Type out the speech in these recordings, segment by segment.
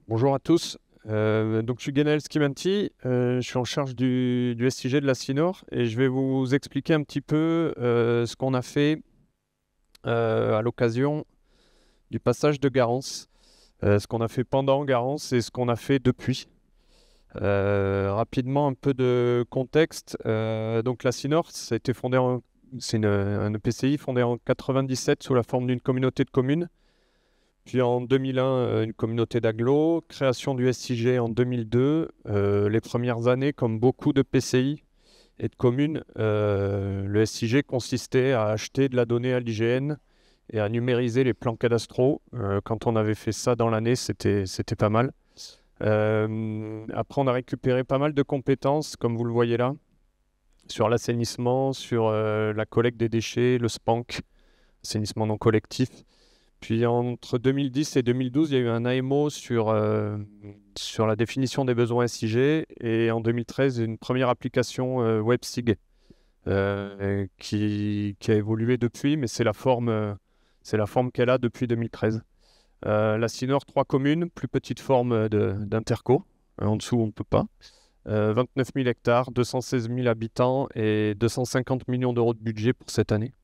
Bonjour à tous. Donc, je suis Guénel Skimanti, je suis en charge du SIG de la CINOR et je vais vous expliquer un petit peu ce qu'on a fait à l'occasion du passage de Garance, ce qu'on a fait pendant Garance et ce qu'on a fait depuis. Rapidement, un peu de contexte. Donc, la CINOR, ça a été fondé c'est un EPCI fondé en 97 sous la forme d'une communauté de communes. Puis en 2001, une communauté d'agglos, création du SIG en 2002. Les premières années, comme beaucoup de PCI et de communes, le SIG consistait à acheter de la donnée à l'IGN et à numériser les plans cadastraux. Quand on avait fait ça dans l'année, c'était pas mal. Après, on a récupéré pas mal de compétences, comme vous le voyez là, sur l'assainissement, sur la collecte des déchets, le SPANC, assainissement non collectif. Puis entre 2010 et 2012, il y a eu un AMO sur la définition des besoins SIG et en 2013, une première application WebSig qui a évolué depuis, mais c'est la forme qu'elle a depuis 2013. La CINOR, 3 communes, plus petite forme d'interco. En dessous, on ne peut pas. 29 000 hectares, 216 000 habitants et 250 millions d'euros de budget pour cette année.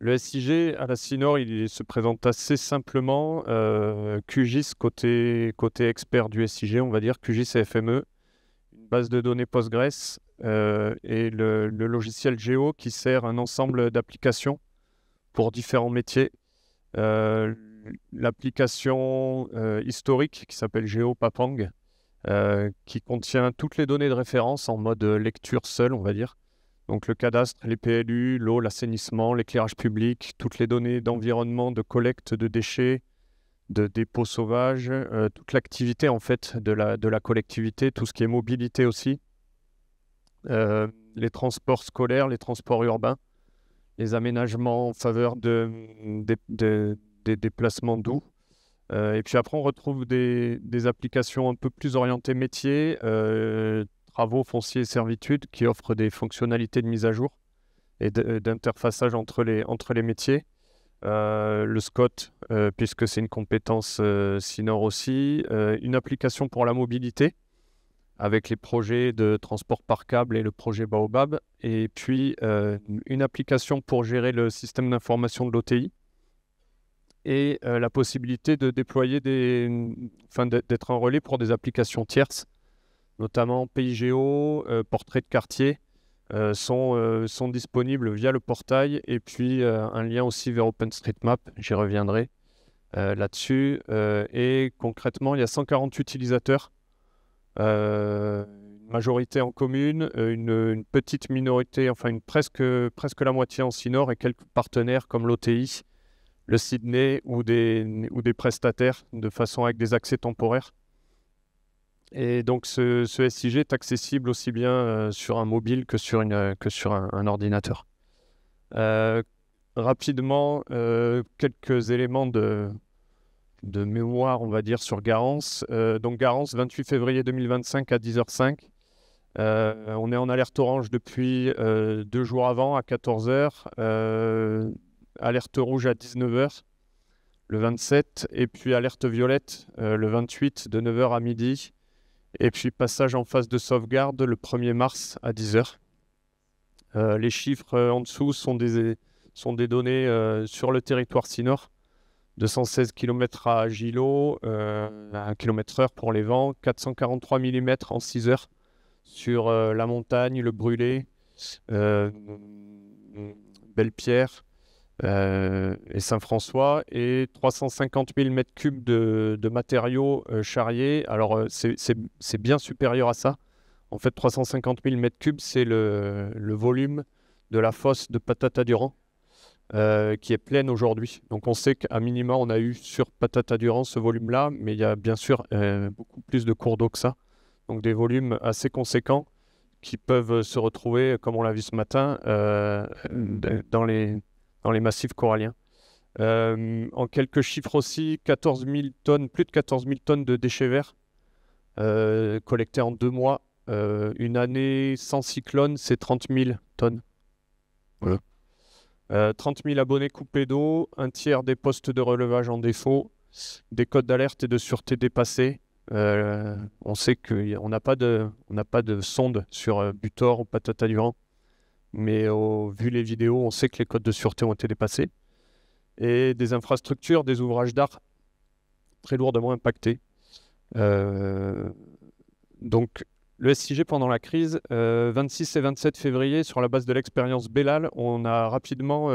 Le SIG à la CINOR, il se présente assez simplement. QGIS, côté expert du SIG, on va dire, QGIS et FME, une base de données Postgres et le logiciel Géo qui sert un ensemble d'applications pour différents métiers. L'application historique qui s'appelle GeoPapang, qui contient toutes les données de référence en mode lecture seule, on va dire. Donc le cadastre, les PLU, l'eau, l'assainissement, l'éclairage public, toutes les données d'environnement, de collecte de déchets, de dépôts sauvages, toute l'activité en fait de la collectivité, tout ce qui est mobilité aussi, les transports scolaires, les transports urbains, les aménagements en faveur des déplacements doux. Et puis après, on retrouve des applications un peu plus orientées métiers, travaux fonciers et servitudes qui offrent des fonctionnalités de mise à jour et d'interfaçage entre les métiers. Le SCOT, puisque c'est une compétence CINOR aussi. Une application pour la mobilité avec les projets de transport par câble et le projet Baobab. Et puis une application pour gérer le système d'information de l'OTI et la possibilité de déployer d'être un relais pour des applications tierces, notamment PayGéo, portraits de quartier, sont disponibles via le portail et puis un lien aussi vers OpenStreetMap, j'y reviendrai là-dessus. Et concrètement, il y a 140 utilisateurs, une majorité en commune, une petite minorité, enfin presque la moitié en CINOR et quelques partenaires comme l'OTI, le Sydney ou des prestataires de façon avec des accès temporaires. Et donc ce SIG est accessible aussi bien sur un mobile que sur un ordinateur. Rapidement, quelques éléments de mémoire, on va dire, sur Garance. Donc Garance, 28 février 2025 à 10h05. On est en alerte orange depuis 2 jours avant, à 14h. Alerte rouge à 19h, le 27. Et puis alerte violette, le 28, de 9h à midi. Et puis passage en phase de sauvegarde le 1er mars à 10h. Les chiffres en dessous sont des données sur le territoire CINOR. 216 km à Gilo, 1 km/h pour les vents, 443 mm en 6 heures sur la montagne, le brûlé, Belle-Pierre et Saint-François, et 350 000 m3 de matériaux charriés. Alors c'est bien supérieur à ça. En fait, 350 000 m3, c'est le volume de la fosse de Patata-Durand, qui est pleine aujourd'hui. Donc on sait qu'à minima, on a eu sur Patata-Durand ce volume-là, mais il y a bien sûr beaucoup plus de cours d'eau que ça. Donc des volumes assez conséquents qui peuvent se retrouver, comme on l'a vu ce matin, dans les massifs coralliens. En quelques chiffres aussi, 14 000 tonnes, plus de 14 000 tonnes de déchets verts collectés en 2 mois. Une année sans cyclone, c'est 30 000 tonnes. Voilà. 30 000 abonnés coupés d'eau, un tiers des postes de relevage en défaut, des codes d'alerte et de sûreté dépassés. On sait qu'on n'a pas de sonde sur Butor ou Patata Durand, mais vu les vidéos, on sait que les codes de sûreté ont été dépassés. Et des infrastructures, des ouvrages d'art très lourdement impactés. Donc, le SIG pendant la crise, 26 et 27 février, sur la base de l'expérience Bellal, on a rapidement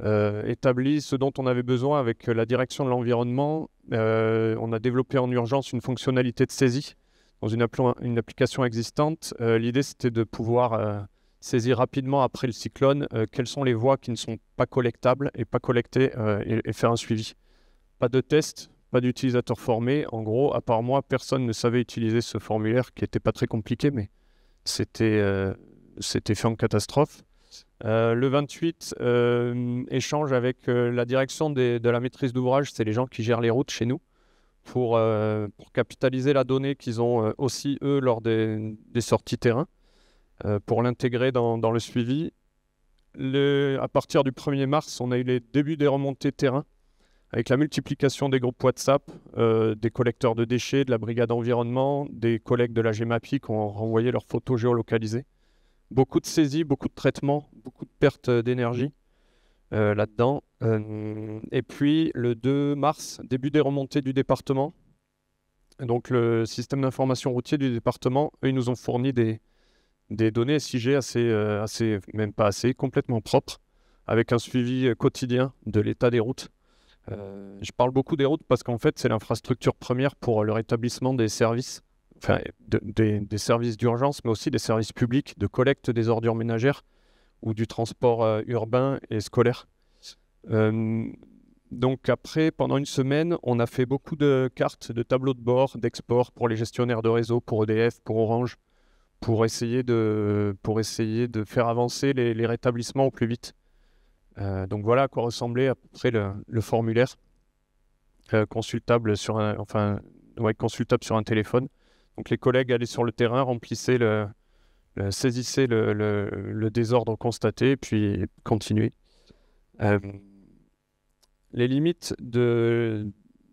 établi ce dont on avait besoin avec la direction de l'environnement. On a développé en urgence une fonctionnalité de saisie dans une application existante. L'idée, c'était de pouvoir saisir rapidement après le cyclone quelles sont les voies qui ne sont pas collectables et pas collectées et faire un suivi. Pas de test, pas d'utilisateur formé. En gros, à part moi, personne ne savait utiliser ce formulaire qui n'était pas très compliqué, mais c'était fait en catastrophe. Le 28, échange avec la direction de la maîtrise d'ouvrage, c'est les gens qui gèrent les routes chez nous, pour capitaliser la donnée qu'ils ont aussi, eux, lors des sorties terrain, pour l'intégrer dans le suivi. À partir du 1er mars, on a eu les débuts des remontées terrain, avec la multiplication des groupes WhatsApp, des collecteurs de déchets, de la brigade environnement, des collègues de la GEMAPI qui ont renvoyé leurs photos géolocalisées. Beaucoup de saisies, beaucoup de traitements, beaucoup de pertes d'énergie là-dedans. Et puis le 2 mars, début des remontées du département. Donc le système d'information routier du département, eux, ils nous ont fourni des données SIG même pas assez, complètement propres, avec un suivi quotidien de l'état des routes. Je parle beaucoup des routes parce qu'en fait, c'est l'infrastructure première pour le rétablissement des services. Enfin, des services d'urgence, mais aussi des services publics de collecte des ordures ménagères ou du transport urbain et scolaire. Donc après, pendant une semaine, on a fait beaucoup de cartes, de tableaux de bord, d'export pour les gestionnaires de réseau, pour EDF, pour Orange, pour essayer de faire avancer les rétablissements au plus vite. Donc voilà à quoi ressemblait à peu près le formulaire consultable sur consultable sur un téléphone. Donc les collègues allaient sur le terrain, remplissaient saisissaient le désordre constaté, puis continuaient. Les limites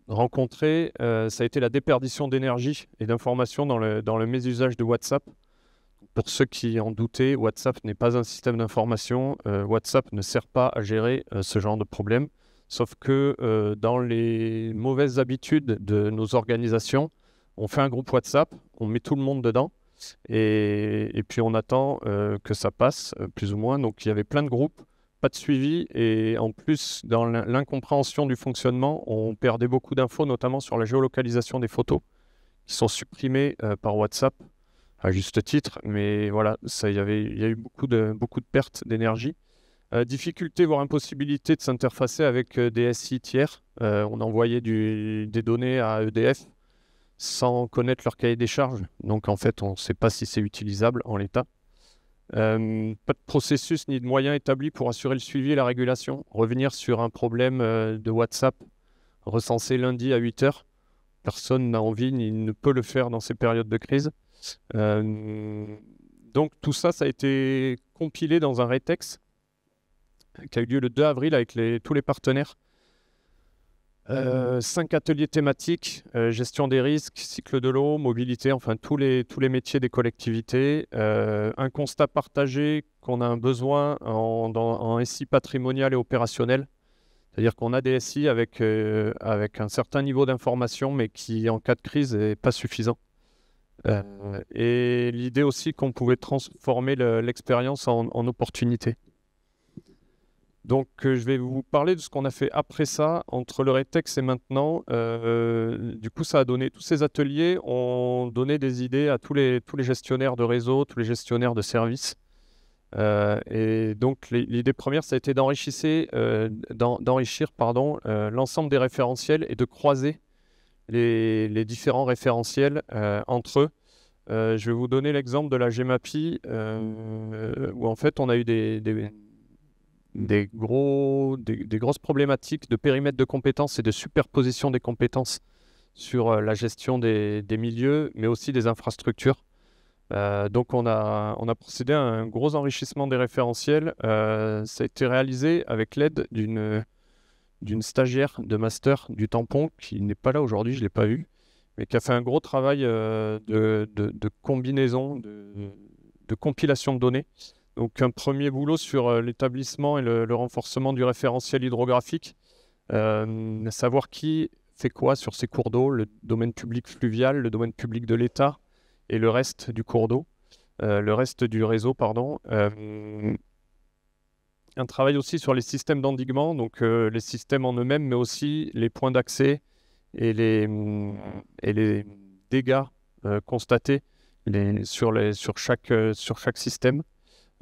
rencontrées, ça a été la déperdition d'énergie et d'informations dans le mésusage de WhatsApp. Pour ceux qui en doutaient, WhatsApp n'est pas un système d'information. WhatsApp ne sert pas à gérer ce genre de problème. Sauf que dans les mauvaises habitudes de nos organisations, on fait un groupe WhatsApp, on met tout le monde dedans et puis on attend que ça passe, plus ou moins. Donc il y avait plein de groupes, pas de suivi et en plus, dans l'incompréhension du fonctionnement, on perdait beaucoup d'infos, notamment sur la géolocalisation des photos qui sont supprimées par WhatsApp à juste titre. Mais voilà, il y a eu beaucoup de pertes d'énergie. Difficulté, voire impossibilité de s'interfacer avec des SI tiers. On envoyait des données à EDF sans connaître leur cahier des charges. Donc en fait, on ne sait pas si c'est utilisable en l'état. Pas de processus ni de moyens établis pour assurer le suivi et la régulation. Revenir sur un problème de WhatsApp recensé lundi à 8h. Personne n'a envie ni ne peut le faire dans ces périodes de crise. Donc tout ça, ça a été compilé dans un rétex qui a eu lieu le 2 avril avec tous les partenaires. 5 ateliers thématiques, gestion des risques, cycle de l'eau, mobilité, enfin tous les métiers des collectivités. Un constat partagé qu'on a un besoin en SI patrimonial et opérationnel. C'est-à-dire qu'on a des SI avec un certain niveau d'information, mais qui en cas de crise n'est pas suffisant. Et l'idée aussi qu'on pouvait transformer l'expérience en opportunité. Donc, je vais vous parler de ce qu'on a fait après ça, entre le rétex et maintenant. Du coup, ça a donné, tous ces ateliers ont donné des idées à tous les gestionnaires de réseau, tous les gestionnaires de services. Et donc, l'idée première, ça a été d'enrichir l'ensemble des référentiels et de croiser les différents référentiels entre eux. Je vais vous donner l'exemple de la GEMAPI, où en fait, on a eu des grosses problématiques de périmètre de compétences et de superposition des compétences sur la gestion des milieux, mais aussi des infrastructures. Donc on a procédé à un gros enrichissement des référentiels. Ça a été réalisé avec l'aide d'une stagiaire de master du tampon qui n'est pas là aujourd'hui, je ne l'ai pas vu, mais qui a fait un gros travail de combinaison, de compilation de données. Donc un premier boulot sur l'établissement et le renforcement du référentiel hydrographique, savoir qui fait quoi sur ces cours d'eau, le domaine public fluvial, le domaine public de l'État et le reste du cours d'eau, le reste du réseau, pardon. Un travail aussi sur les systèmes d'endiguement, donc les systèmes en eux-mêmes, mais aussi les points d'accès et les dégâts constatés sur chaque système.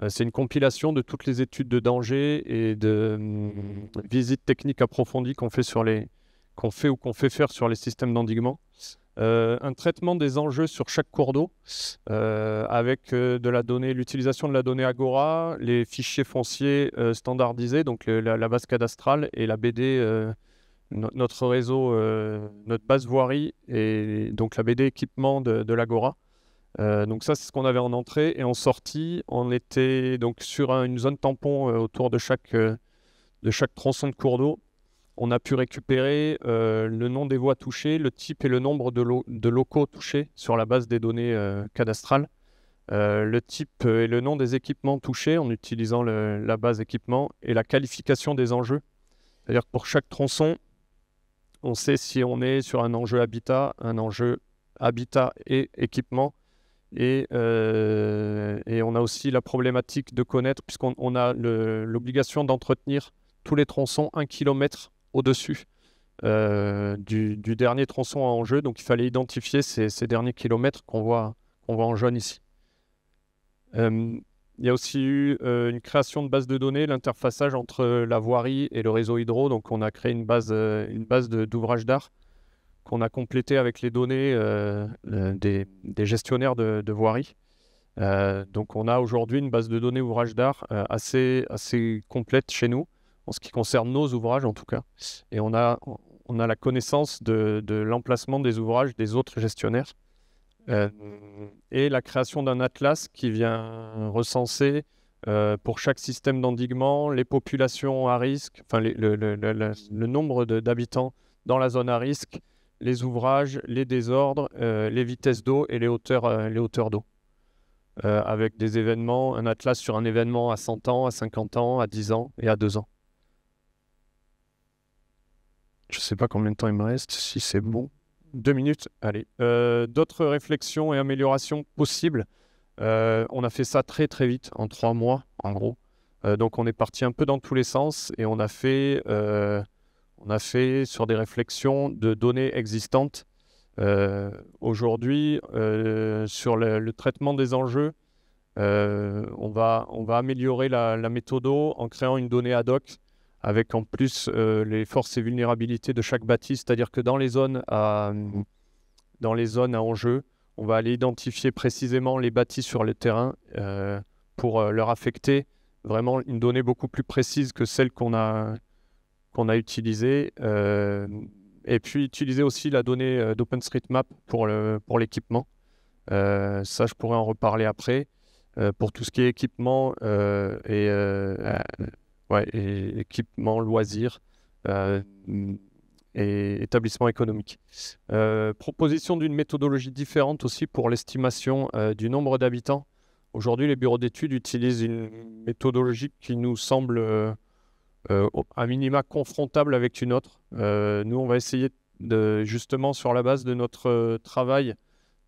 C'est une compilation de toutes les études de danger et de visites techniques approfondies qu'on fait faire sur les systèmes d'endiguement. Un traitement des enjeux sur chaque cours d'eau avec l'utilisation de la donnée Agora, les fichiers fonciers standardisés, donc la base cadastrale et la BD, notre réseau, notre base voirie et donc la BD équipement de l'Agora. Donc ça, c'est ce qu'on avait en entrée. Et en sortie, on était donc sur une zone tampon autour de chaque tronçon de cours d'eau. On a pu récupérer le nom des voies touchées, le type et le nombre de locaux touchés sur la base des données cadastrales. Le type et le nom des équipements touchés en utilisant la base équipement et la qualification des enjeux. C'est-à-dire que pour chaque tronçon, on sait si on est sur un enjeu habitat et équipement. Et on a aussi la problématique de connaître, puisqu'on a l'obligation d'entretenir tous les tronçons 1 km au-dessus du dernier tronçon en jeu. Donc il fallait identifier ces derniers kilomètres qu'on voit en jaune ici. Il y a aussi eu une création de base de données, l'interfaçage entre la voirie et le réseau hydro. Donc on a créé une base d'ouvrages d'art qu'on a complété avec les données des gestionnaires de voirie. Donc on a aujourd'hui une base de données ouvrages d'art assez complète chez nous, en ce qui concerne nos ouvrages en tout cas. Et on a la connaissance de l'emplacement des ouvrages des autres gestionnaires. Et la création d'un atlas qui vient recenser pour chaque système d'endiguement les populations à risque, enfin le nombre d'habitants dans la zone à risque, les ouvrages, les désordres, les vitesses d'eau et les hauteurs d'eau. Avec des événements, un atlas sur un événement à 100 ans, à 50 ans, à 10 ans et à 2 ans. Je ne sais pas combien de temps il me reste, si c'est bon. 2 minutes, allez. D'autres réflexions et améliorations possibles. On a fait ça très très vite, en 3 mois en gros. Donc on est parti un peu dans tous les sens et on a fait sur des réflexions de données existantes. Aujourd'hui, sur le traitement des enjeux, on va améliorer la méthode en créant une donnée ad hoc avec en plus les forces et vulnérabilités de chaque bâti, c'est-à-dire que dans les zones à enjeu, on va aller identifier précisément les bâtis sur le terrain pour leur affecter vraiment une donnée beaucoup plus précise que celle qu'on a utilisée. Et puis utiliser aussi la donnée d'OpenStreetMap pour l'équipement. Ça, je pourrais en reparler après. Pour tout ce qui est équipement et équipement, loisirs et établissements économiques. Proposition d'une méthodologie différente aussi pour l'estimation du nombre d'habitants. Aujourd'hui, les bureaux d'études utilisent une méthodologie qui nous semble à minima confrontable avec une autre. Nous, on va essayer justement sur la base de notre travail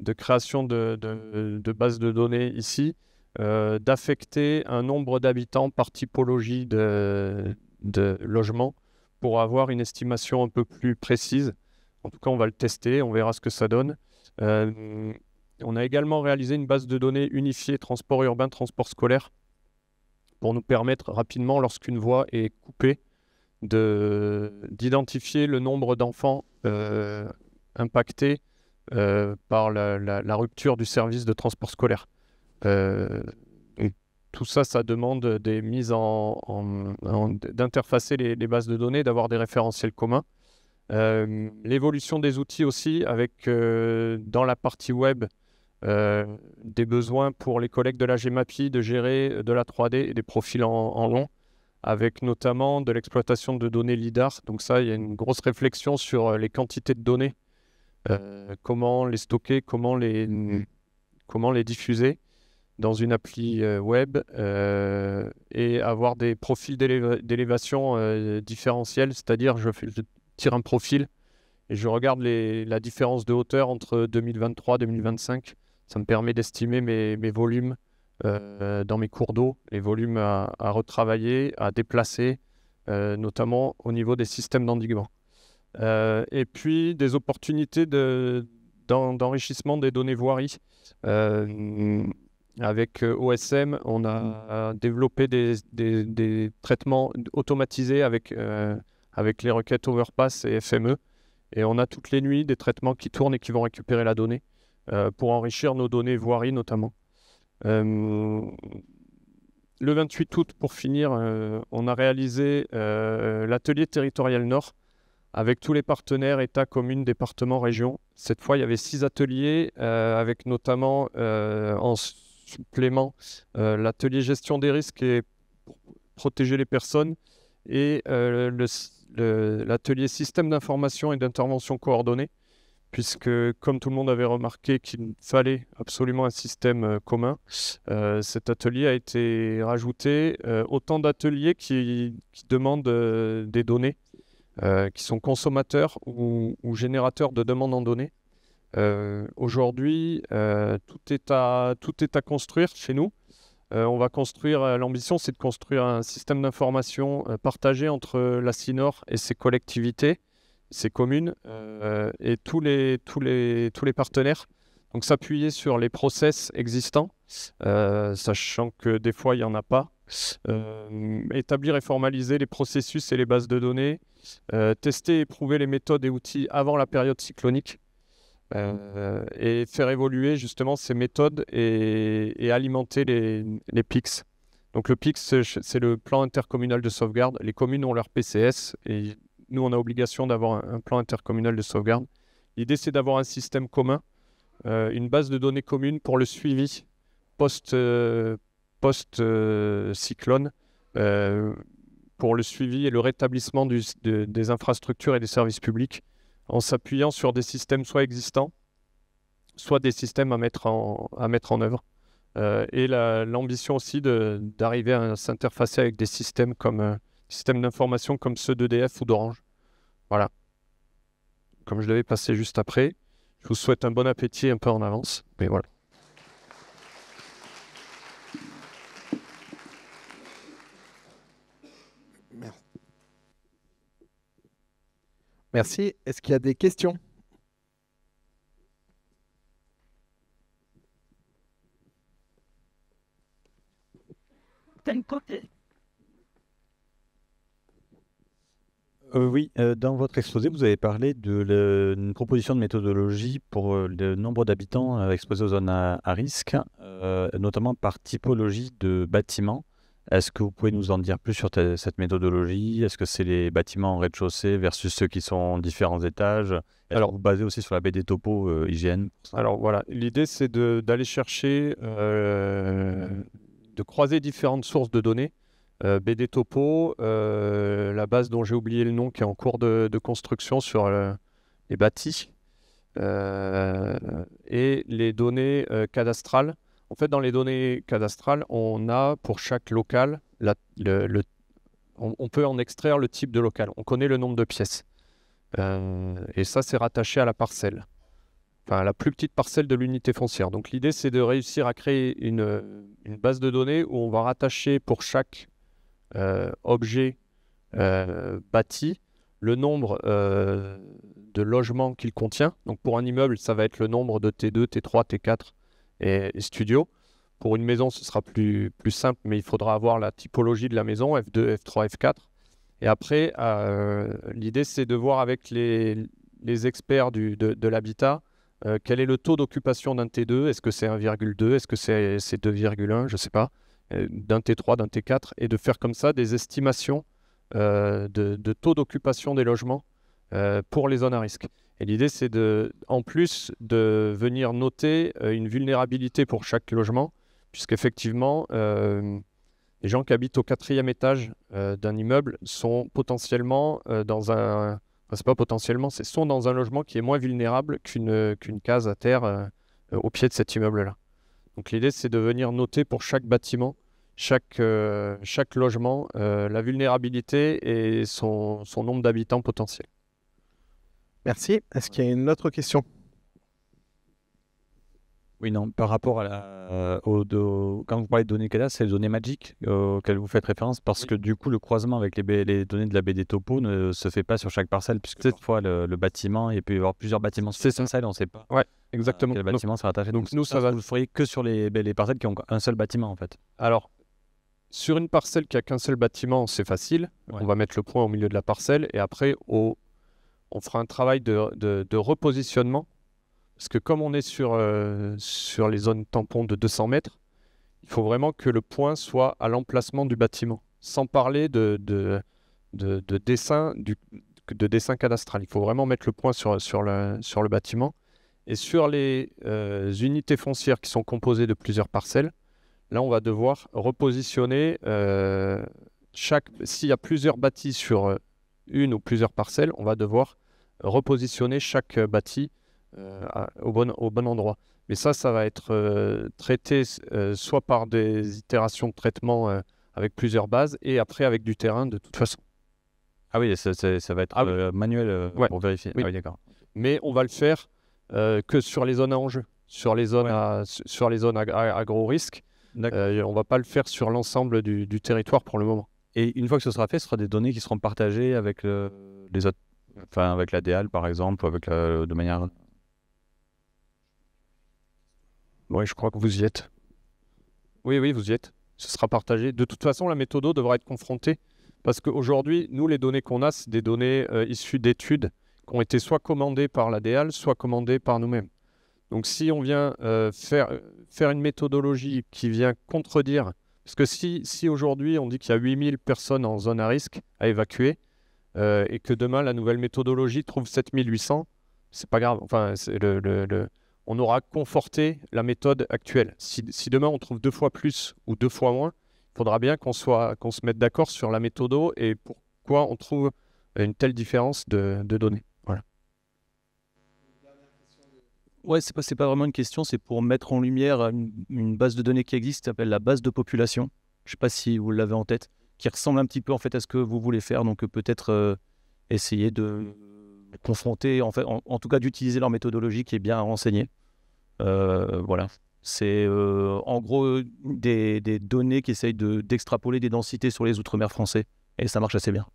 de création de bases de données ici, d'affecter un nombre d'habitants par typologie de logement pour avoir une estimation un peu plus précise. En tout cas, on va le tester, on verra ce que ça donne. On a également réalisé une base de données unifiée transport urbain, transport scolaire pour nous permettre rapidement, lorsqu'une voie est coupée, d'identifier le nombre d'enfants impactés par la rupture du service de transport scolaire. Tout ça, ça demande des mises d'interfacer les bases de données, d'avoir des référentiels communs. L'évolution des outils aussi, avec dans la partie web, des besoins pour les collègues de la GEMAPI de gérer de la 3D et des profils en long. avec notamment de l'exploitation de données LIDAR. Donc ça, il y a une grosse réflexion sur les quantités de données, comment les stocker, comment les diffuser dans une appli web et avoir des profils d'élévation différentiels, c'est-à-dire je tire un profil et je regarde la différence de hauteur entre 2023 et 2025. Ça me permet d'estimer mes volumes dans mes cours d'eau, les volumes à retravailler, à déplacer, notamment au niveau des systèmes d'endiguement. Et puis des opportunités d'enrichissement des données voiries. Avec OSM, on a développé des traitements automatisés avec les requêtes Overpass et FME. Et on a toutes les nuits des traitements qui tournent et qui vont récupérer la donnée pour enrichir nos données voiries notamment. Le 28 août, pour finir, on a réalisé l'atelier territorial Nord avec tous les partenaires, État, communes, départements, régions. Cette fois, il y avait 6 ateliers avec notamment en supplément l'atelier gestion des risques et pour protéger les personnes et l'atelier système d'information et d'intervention coordonnée, puisque comme tout le monde avait remarqué qu'il fallait absolument un système commun, cet atelier a été rajouté. Autant d'ateliers qui demandent des données, qui sont consommateurs ou générateurs de demandes en données. Aujourd'hui, tout est à construire chez nous. On va construire, l'ambition c'est de construire un système d'information partagé entre la CINOR et ses collectivités, ses communes et tous les partenaires. Donc s'appuyer sur les process existants, sachant que des fois il n'y en a pas. Établir et formaliser les processus et les bases de données, tester et prouver les méthodes et outils avant la période cyclonique. Et faire évoluer justement ces méthodes et alimenter les PICS. Donc le PICS, c'est le plan intercommunal de sauvegarde. Les communes ont leur PCS et nous, on a obligation d'avoir un plan intercommunal de sauvegarde. L'idée, c'est d'avoir un système commun, une base de données commune pour le suivi post-cyclone, pour le suivi et le rétablissement des infrastructures et des services publics, en s'appuyant sur des systèmes soit existants, soit des systèmes à mettre en œuvre. Et l'ambition aussi d'arriver à s'interfacer avec des systèmes systèmes d'information comme ceux d'EDF ou d'Orange. Voilà. Comme je devais passer juste après, je vous souhaite un bon appétit un peu en avance. Mais voilà. Merci. Est-ce qu'il y a des questions? Oui, dans votre exposé, vous avez parlé d'une proposition de méthodologie pour le nombre d'habitants exposés aux zones à risque, notamment par typologie de bâtiments. Est-ce que vous pouvez nous en dire plus sur cette méthodologie? Est-ce que c'est les bâtiments en rez-de-chaussée versus ceux qui sont en différents étages? Alors, vous basez aussi sur la baie des topos IGN? Alors voilà, l'idée c'est d'aller chercher, de croiser différentes sources de données. BD Topo, la base dont j'ai oublié le nom qui est en cours de construction sur les bâtis, et les données cadastrales. En fait, dans les données cadastrales, on a pour chaque local, on peut en extraire le type de local. On connaît le nombre de pièces. Et ça, c'est rattaché à la parcelle. Enfin, la plus petite parcelle de l'unité foncière. Donc l'idée, c'est de réussir à créer une base de données où on va rattacher pour chaque objet bâti le nombre de logements qu'il contient. Donc pour un immeuble, ça va être le nombre de T2, T3, T4 et studios. Pour une maison, ce sera plus simple, mais il faudra avoir la typologie de la maison, F2, F3, F4. Et après, l'idée, c'est de voir avec les experts de l'habitat quel est le taux d'occupation d'un T2. Est-ce que c'est 1,2? Est-ce que c'est 2,1? Je ne sais pas. D'un T3, d'un T4. Et de faire comme ça des estimations de taux d'occupation des logements pour les zones à risque. Et l'idée, c'est en plus de venir noter une vulnérabilité pour chaque logement, puisqu'effectivement, Les gens qui habitent au 4e étage d'un immeuble sont potentiellement dans un... Enfin, c'est pas potentiellement, sont dans un logement qui est moins vulnérable qu'une case à terre au pied de cet immeuble-là. Donc l'idée, c'est de venir noter pour chaque bâtiment, chaque logement, la vulnérabilité et son nombre d'habitants potentiels. Merci. Est-ce qu'il y a une autre question? Oui, non, par rapport à quand vous parlez de données cadastre, c'est les données magiques auxquelles vous faites référence, parce que du coup, le croisement avec les données de la BD Topo ne se fait pas sur chaque parcelle, puisque parfois le bâtiment, il peut y avoir plusieurs bâtiments sur une parcelle, on ne sait pas Exactement. quel bâtiment sera attaché. Donc nous, ça va... Vous le feriez que sur les parcelles qui ont un seul bâtiment, en fait. Alors, sur une parcelle qui a qu'un seul bâtiment, c'est facile. On va mettre le point au milieu de la parcelle et après, on fera un travail de repositionnement. Parce que comme on est sur les zones tampons de 200 mètres, il faut vraiment que le point soit à l'emplacement du bâtiment, sans parler de dessin cadastral. Il faut vraiment mettre le point sur le bâtiment. Et sur les unités foncières qui sont composées de plusieurs parcelles, là, on va devoir repositionner s'il y a plusieurs bâtis sur une ou plusieurs parcelles, on va devoir repositionner chaque bâti au bon endroit. Mais ça va être traité soit par des itérations de traitement avec plusieurs bases et après avec du terrain de toute façon. Ah oui, ça va être manuel pour vérifier. Oui. Ah oui, d'accord. Mais on va le faire que sur les zones à enjeu, sur les zones à gros risque. On ne va pas le faire sur l'ensemble du territoire pour le moment. Et une fois que ce sera fait, ce sera des données qui seront partagées avec les autres, enfin avec la DEAL par exemple, ou avec de manière... Oui, je crois que vous y êtes. Oui, vous y êtes. Ce sera partagé. De toute façon, la méthodo devra être confrontée parce qu'aujourd'hui, nous, les données qu'on a, c'est des données issues d'études qui ont été soit commandées par la DEAL, soit commandées par nous-mêmes. Donc, si on vient faire une méthodologie qui vient contredire, parce que si aujourd'hui, on dit qu'il y a 8000 personnes en zone à risque à évacuer et que demain, la nouvelle méthodologie trouve 7800, c'est pas grave. Enfin, on aura conforté la méthode actuelle. Si demain, on trouve 2 fois plus ou 2 fois moins, il faudra bien qu'on se mette d'accord sur la méthodo et pourquoi on trouve une telle différence de données. Voilà. Ouais, c'est pas vraiment une question, c'est pour mettre en lumière une base de données qui existe, qui s'appelle la base de population. Je ne sais pas si vous l'avez en tête, qui ressemble un petit peu en fait à ce que vous voulez faire. Donc peut-être essayer de confronter, en tout cas d'utiliser leur méthodologie qui est bien renseignée. Voilà. C'est en gros des données qui essayent d'extrapoler des densités sur les outre-mer français. Et ça marche assez bien.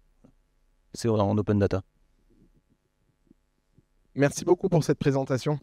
C'est en open data. Merci beaucoup pour cette présentation.